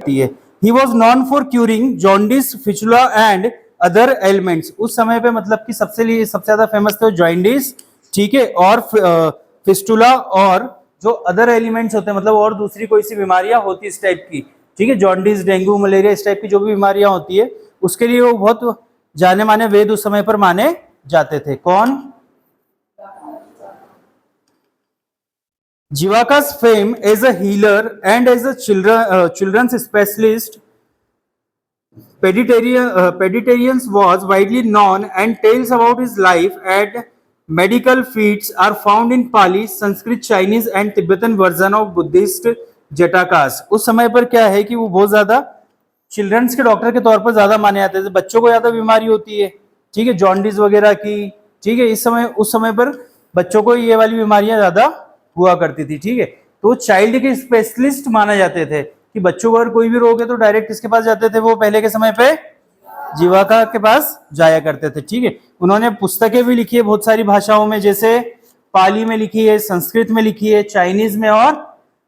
है। He was known for curing jaundice, fistula and other elements. उस समय पे मतलब कि सबसे ज्यादा फेमस थे जॉन्डिस, ठीक है, और फिस्टुला, और जो अदर एलिमेंट्स होते हैं मतलब और दूसरी कोई सी बीमारियां होती इस टाइप की, ठीक है, जॉन्डिस, डेंगू, मलेरिया, इस टाइप की जो भी बीमारियां होती है उसके लिए वो बहुत जाने माने वेद उस समय पर माने जाते थे। कौन? Jivaka's fame as a healer and as a children's specialist pediatrician was widely known, and tales about his life and medical feats are found in Pali, Sanskrit, Chinese and Tibetan version of Buddhist Jatakas। उस समय पर क्या है कि वो बहुत ज्यादा children's के डॉक्टर के तौर पर ज्यादा माने जाते थे। बच्चों को ज्यादा बीमारी होती है, ठीक है, जॉन्डिस वगैरह की, ठीक है, उस समय पर बच्चों को ये वाली बीमारियां ज्यादा हुआ करती थी, ठीक है। तो चाइल्ड के स्पेशलिस्ट माने जाते थे कि बच्चों को अगर कोई भी रोग है तो डायरेक्ट किसके पास जाते थे? वो पहले के समय पे जीवाका के पास जाया करते थे, ठीक है। उन्होंने पुस्तकें भी लिखी है बहुत सारी भाषाओं में, जैसे पाली में लिखी है, संस्कृत में लिखी है, चाइनीज में और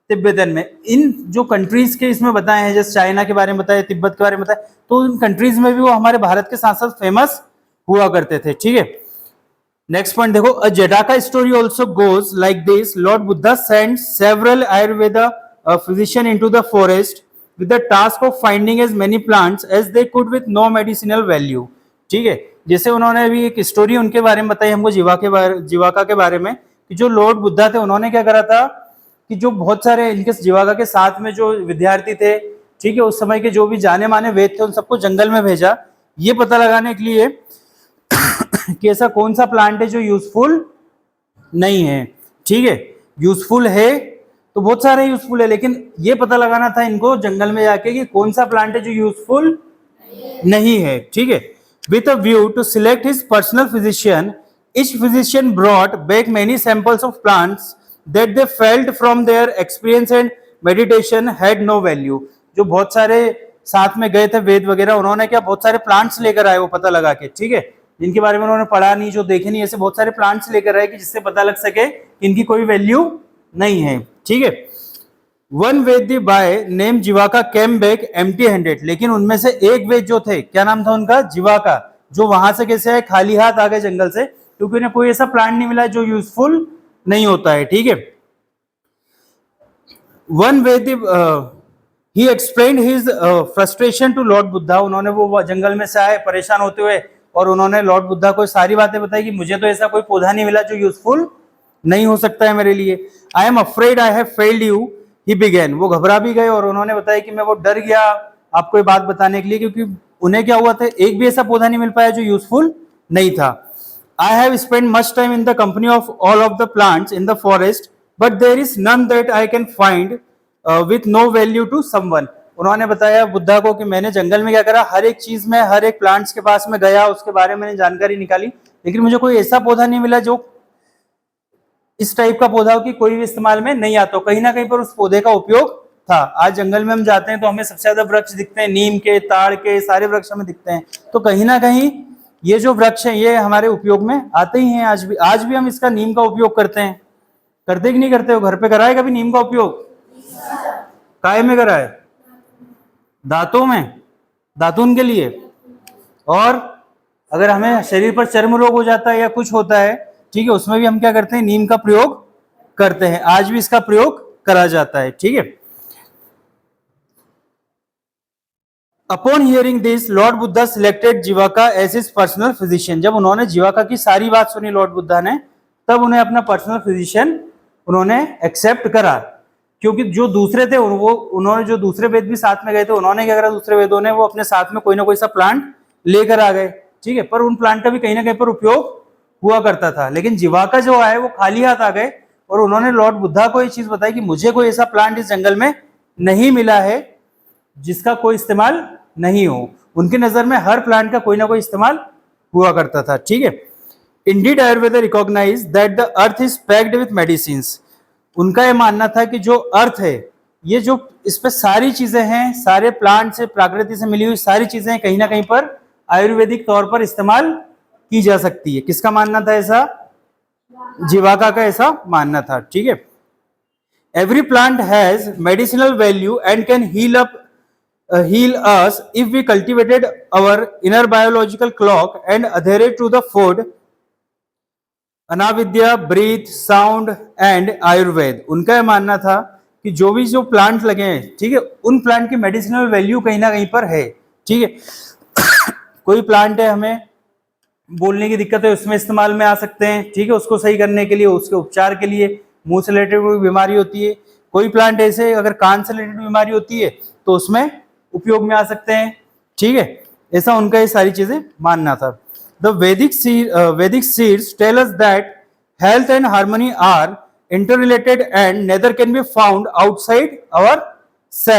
तिब्बतन में। इन जो कंट्रीज के इसमें बताए हैं, जैसे चाइना के बारे में बताया, तिब्बत के बारे में बताया, तो इन कंट्रीज में भी वो हमारे भारत के साथ साथ फेमस हुआ करते थे, ठीक है। नेक्स्ट पॉइंट देखो, a Jataka story also goes like this. Lord Buddha sent several Ayurveda physician into the forest with the task of finding as many plants as they could with no medicinal value, ठीक है। जैसे उन्होंने अभी एक स्टोरी उनके बारे में बताई हमको, जीवाका के बारे में, कि जो लॉर्ड बुद्धा थे उन्होंने क्या करा था कि जो बहुत सारे इनके जीवाका के साथ में जो विद्यार्थी थे, ठीक है, उस समय के जो भी जाने माने वेद थे उन सबको जंगल में भेजा ये पता लगाने के लिए कि ऐसा कौन सा प्लांट है जो यूजफुल नहीं है, ठीक है। यूजफुल है तो बहुत सारे यूजफुल है, लेकिन ये पता लगाना था इनको जंगल में जाके कि कौन सा प्लांट है जो यूजफुल नहीं है, ठीक है। With a view to select his personal physician, each physician brought back many samples of plants that they felt from their experience and meditation had no value. जो बहुत सारे साथ में गए थे वेद वगैरह, उन्होंने क्या बहुत सारे प्लांट्स लेकर आए वो पता लगा के, ठीक है, जिनके बारे में उन्होंने पढ़ा नहीं, जो देखे नहीं, ऐसे बहुत सारे प्लांट्स लेकर आए कि जिससे पता लग सके कि इनकी कोई वैल्यू नहीं है, ठीक है। One vaidya by name Jivaka came back empty handed, लेकिन उनमें से एक वैद्य जो थे, क्या नाम था उनका? जीवाका, जो वहां से कैसे आए? खाली हाथ आ गए जंगल से, क्योंकि उन्हें कोई ऐसा प्लांट नहीं मिला जो यूजफुल नहीं होता है, ठीक है। वन वैद्य ही explained his frustration to Lord Buddha, उन्होंने वो जंगल में से आए परेशान होते हुए और उन्होंने लॉर्ड बुद्धा को सारी बातें बताई कि मुझे तो ऐसा कोई पौधा नहीं मिला जो यूजफुल नहीं हो सकता है मेरे लिए। I am afraid I have failed you, he begin, वो घबरा भी गए और उन्होंने बताया कि मैं वो डर गया आपको ये बात बताने के लिए, क्योंकि उन्हें क्या हुआ था, एक भी ऐसा पौधा नहीं मिल पाया जो यूजफुल नहीं था। I have spend much time in the company of all of the plants in the forest but there is none that I can find with no value to someone. उन्होंने बताया बुद्धा को कि मैंने जंगल में क्या करा, हर एक चीज में, हर एक प्लांट्स के पास में गया, उसके बारे में मैंने जानकारी निकाली, लेकिन मुझे कोई ऐसा पौधा नहीं मिला जो इस टाइप का पौधा की कोई भी इस्तेमाल में नहीं आता। कहीं ना कहीं पर उस पौधे का उपयोग था। आज जंगल में हम जाते हैं तो हमें सबसे ज्यादा वृक्ष दिखते हैं, नीम के, ताड़ के, सारे वृक्ष हमें दिखते हैं, तो कहीं ना कहीं ये जो वृक्ष हैं ये हमारे उपयोग में आते ही हैं। आज भी हम इसका, नीम का उपयोग करते हैं, करते कि नहीं करते हो? घर पे करा है कभी नीम का उपयोग? काय में करा है? दांतों में, दातून के लिए। और अगर हमें शरीर पर चर्म रोग हो जाता है या कुछ होता है, ठीक है, उसमें भी हम क्या करते हैं, नीम का प्रयोग करते हैं। आज भी इसका प्रयोग करा जाता है, ठीक है। Upon hearing this Lord Buddha selected Jivaka as his personal physician, जब उन्होंने जीवाका की सारी बात सुनी लॉर्ड बुद्धा ने, तब उन्हें अपना पर्सनल फिजिशियन उन्होंने एक्सेप्ट करा। क्योंकि जो दूसरे थे वो, उन्होंने जो दूसरे वेद भी साथ में गए थे, उन्होंने क्या करा, दूसरे वेदों ने वो अपने साथ में कोई ना कोई सा प्लांट लेकर आ गए, ठीक है, पर उन प्लांट का भी कहीं ना कहीं पर उपयोग हुआ करता था। लेकिन जीवाका जो आए वो खाली हाथ आ गए और उन्होंने लॉर्ड बुद्धा को ये चीज बताई कि मुझे कोई ऐसा प्लांट इस जंगल में नहीं मिला है जिसका कोई इस्तेमाल नहीं हो। उनकी नजर में हर प्लांट का कोई ना कोई इस्तेमाल हुआ करता था, ठीक है। Indeed Ayurveda recognise that the earth is packed with medicines, उनका यह मानना था कि जो अर्थ है, ये जो इस पे सारी चीजें हैं, सारे प्लांट से, प्रकृति से मिली हुई सारी चीजें कहीं ना कहीं पर आयुर्वेदिक तौर पर इस्तेमाल की जा सकती है। किसका मानना था ऐसा? जीवाका का ऐसा मानना था, ठीक है। Every plant has medicinal value and can heal up heal us if we cultivated our inner biological clock and adhered to the food, अनाविद्या, ब्रीथ, साउंड एंड आयुर्वेद। उनका यह मानना था कि जो प्लांट लगे हैं, ठीक है, उन प्लांट की मेडिसिनल वैल्यू कहीं ना कहीं पर है, ठीक है। कोई प्लांट है, हमें बोलने की दिक्कत है, उसमें इस्तेमाल में आ सकते हैं, ठीक है, उसको सही करने के लिए, उसके उपचार के लिए। मुंह से रिलेटेड कोई बीमारी होती है, कोई प्लांट ऐसे अगर कान से रिलेटेड बीमारी होती है तो उसमें उपयोग में आ सकते हैं, ठीक है। ऐसा उनका ये सारी चीजें मानना था। The Vedic seeds tell us that health and harmony are interrelated and neither can be found outside our self.